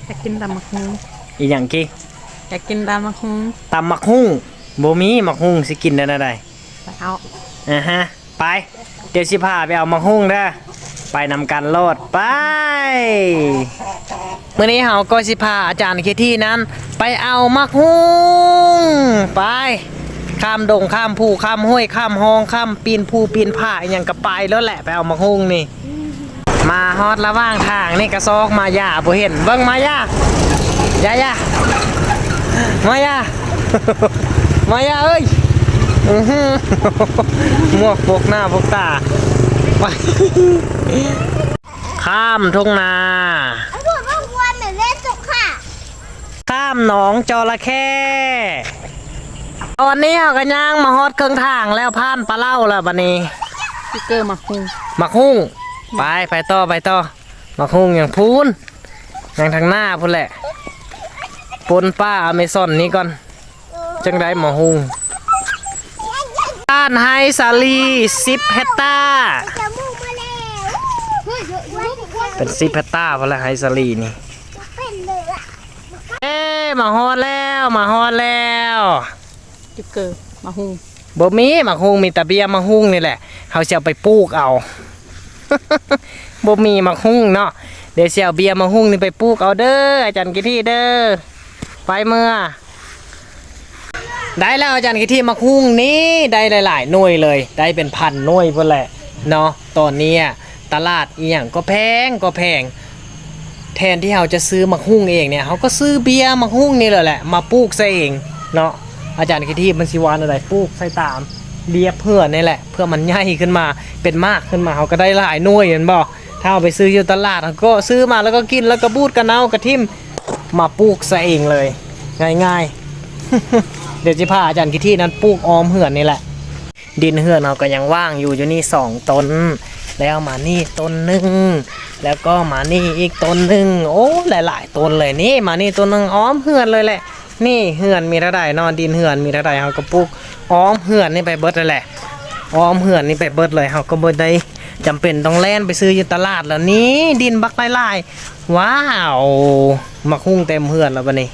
อยากกินตำมักฮุงอีหยังกี้อยากกินตำมักฮุงตำมักฮุ้งบ่มีมักฮุ้งสิกินได้ไดไปเอาฮะไปเดี๋ยวสิพาไปเอามักฮุ้งเด้อไปนำกันโลดไปมื้อนี้เฮาก็สิพาอาจารย์เคที่นั้นไปเอามักฮุ้งไปข้ามดงข้ามภูข้ามห้วยข้ามห้องข้ามปีนภูปีนผาอหยังก็ไปแล้วแหละไปเอามักฮุ้งนี่มาฮอดระหว่างทางนี่กระซอกมาย่าบ่เห็นเบิ่งมาย่าย่มาย่า มาย่าเอ้ยหมวกปกหน้าปกตาไปข้ามทุ่งนาข้ามหนองจระเข้ตอนนี้เอากันย่างมาฮอดเครื่องทางแล้วผ่านปลาเล่าแล้วบัดนี้สติ๊กเกอร์มักฮุงไปต่อมักฮุงอย่างพูนอย่างทางหน้าพูนแหละปนป้าอเมซอนนี้ก่อนจังได้มักฮุงบ้านไฮซาลี10 เฮกตาร์เป็น10 เฮกตาร์พอละไฮซาลีนี่มาฮอดแล้วสติ๊กเกอร์มักฮุงบ่มีมักฮุงมีแต่เบียร์มักฮุงนี่แหละเขาจะเอาไปปลูกเอา บ่มีมักฮุงเนาะเดี๋ยวเสี่ยวเบียร์มักฮุงนี่ไปปลูกเอาเด้ออาจารย์กิที่เด้อไปเมื่อได้แล้วอาจารย์กิที่มักฮุงนี้ได้หลายๆหน่วยเลยได้เป็นพันหน่วยพุ่นแหละเนาะตอนนี้ตลาดอีหยังก็แพงแทนที่เราจะซื้อมักฮุงเองเนี่ยเขาก็ซื้อเบียร์มักฮุงนี่แหละมาปลูกซะเองเนาะอาจารย์กิที่มันสิวานอะไรปลูกใส่ตามเบียร์เพื่อนี่แหละเพื่อมันใหญ่ขึ้นมาเป็นมากขึ้นมาเขาก็ได้หลายหน่วยเห็นบ่ถ้าเอาไปซื้ออยู่ตลาดก็ซื้อมาแล้วก็กินแล้วก็บูดกระเนากระทิ่มมาปลูกซะเองเลยง่ายๆ เดี๋ยวจะพาอาจารย์กิที่นั้นปลูกออมเหือนนี่แหละดินเหือนเราก็ยังว่างอยู่นี่2 ต้นแล้วมานี่ต้นหนึ่งแล้วก็มานี่อีกต้นหนึ่งโอ้หลายๆต้นเลยนี่มานี่ต้นหนึ่งออมเหือนเลยแหละนี่เหือนมีเท่าใดนอนดินเหือนมีเท่าใดเขาก็ปลูกออมเหือนนี่ไปเบิดเลยแหละออมเหือนนี่ไปเบิดเลยเขาก็บ่ได้จำเป็นต้องแล่นไปซื้ออยู่ตลาดแล้วนี่ดินบักหลายๆว้าวมักฮุ้งเต็มเหือนแล้วบัดนี้